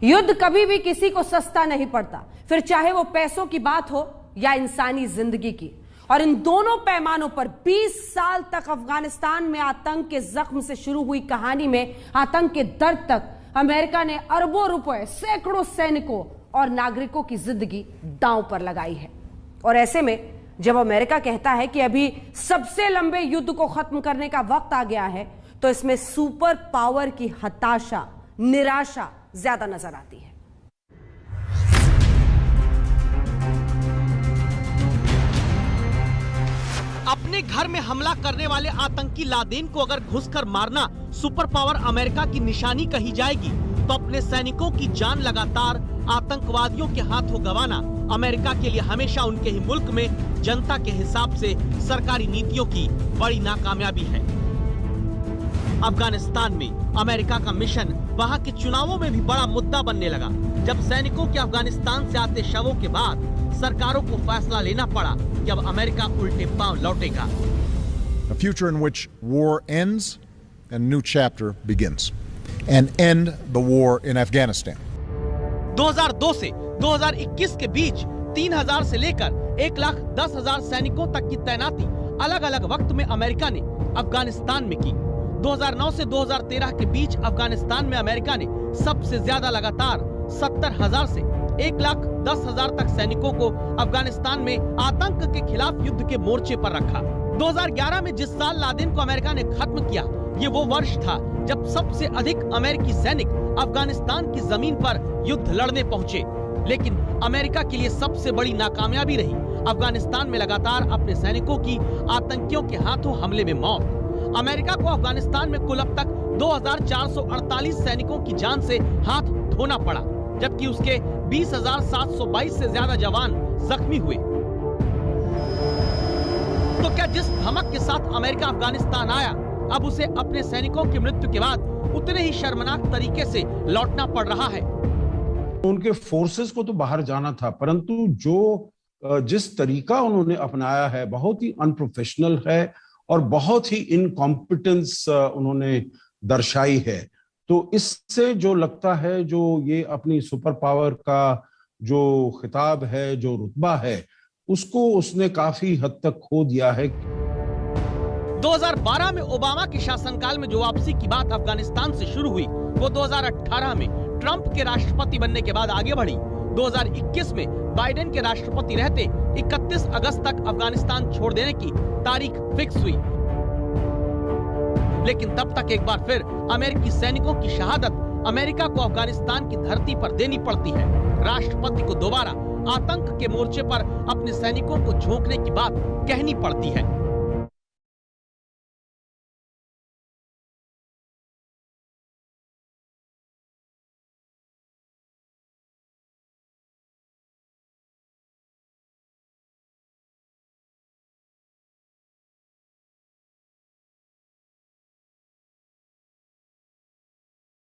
युद्ध कभी भी किसी को सस्ता नहीं पड़ता, फिर चाहे वो पैसों की बात हो या इंसानी जिंदगी की। और इन दोनों पैमानों पर 20 साल तक अफगानिस्तान में आतंक के जख्म से शुरू हुई कहानी में आतंक के दर्द तक अमेरिका ने अरबों रुपए, सैकड़ों सैनिकों और नागरिकों की जिंदगी दांव पर लगाई है। और ऐसे में जब अमेरिका कहता है कि अभी सबसे लंबे युद्ध को खत्म करने का वक्त आ गया है, तो इसमें सुपर पावर की हताशा, निराशा ज्यादा नजर आती है। अपने घर में हमला करने वाले आतंकी लादेन को अगर घुसकर मारना सुपर पावर अमेरिका की निशानी कही जाएगी, तो अपने सैनिकों की जान लगातार आतंकवादियों के हाथों गंवाना अमेरिका के लिए हमेशा उनके ही मुल्क में जनता के हिसाब से सरकारी नीतियों की बड़ी नाकामयाबी है। अफगानिस्तान में अमेरिका का मिशन वहां के चुनावों में भी बड़ा मुद्दा बनने लगा, जब सैनिकों के अफगानिस्तान से आते शवों के बाद सरकारों को फैसला लेना पड़ा कि अब अमेरिका उल्टे पांव लौटेगा। A future in which war ends and a new chapter begins. And end the war in Afghanistan. 2002 से 2021 के बीच 3000 से लेकर 1,10,000 सैनिकों तक की तैनाती अलग अलग वक्त में अमेरिका ने अफगानिस्तान में की। 2009 से 2013 के बीच अफगानिस्तान में अमेरिका ने सबसे ज्यादा लगातार 70,000 से 1,10,000 तक सैनिकों को अफगानिस्तान में आतंक के खिलाफ युद्ध के मोर्चे पर रखा। 2011 में जिस साल लादेन को अमेरिका ने खत्म किया, ये वो वर्ष था जब सबसे अधिक अमेरिकी सैनिक अफगानिस्तान की जमीन पर युद्ध लड़ने पहुंचे। लेकिन अमेरिका के लिए सबसे बड़ी नाकामयाबी रही अफगानिस्तान में लगातार अपने सैनिकों की आतंकियों के हाथों हमले में मौत। अमेरिका को अफगानिस्तान में कुल अब तक 2,448 सैनिकों की जान से हाथ धोना पड़ा, जबकि उसके 20,722 से ज्यादा जवान जख्मी हुए। तो क्या जिस धमक के साथ अमेरिका अफगानिस्तान आया, अब उसे अपने सैनिकों की मृत्यु के बाद उतने ही शर्मनाक तरीके से लौटना पड़ रहा है? उनके फोर्सेस को तो बाहर जाना था, परंतु जिस तरीका उन्होंने अपनाया है बहुत ही अनप्रोफेशनल है और बहुत ही इनकॉम्पिटेंस उन्होंने दर्शाई है। तो इससे जो लगता है, जो ये अपनी सुपर पावर का जो खिताब है, जो रुतबा है, उसको उसने काफी हद तक खो दिया है। 2012 में ओबामा के शासनकाल में जो वापसी की बात अफगानिस्तान से शुरू हुई, वो 2018 में ट्रंप के राष्ट्रपति बनने के बाद आगे बढ़ी। 2021 में बाइडेन के राष्ट्रपति रहते 31 अगस्त तक अफगानिस्तान छोड़ देने की तारीख फिक्स हुई। लेकिन तब तक एक बार फिर अमेरिकी सैनिकों की शहादत अमेरिका को अफगानिस्तान की धरती पर देनी पड़ती है। राष्ट्रपति को दोबारा आतंक के मोर्चे पर अपने सैनिकों को झोंकने की बात कहनी पड़ती है।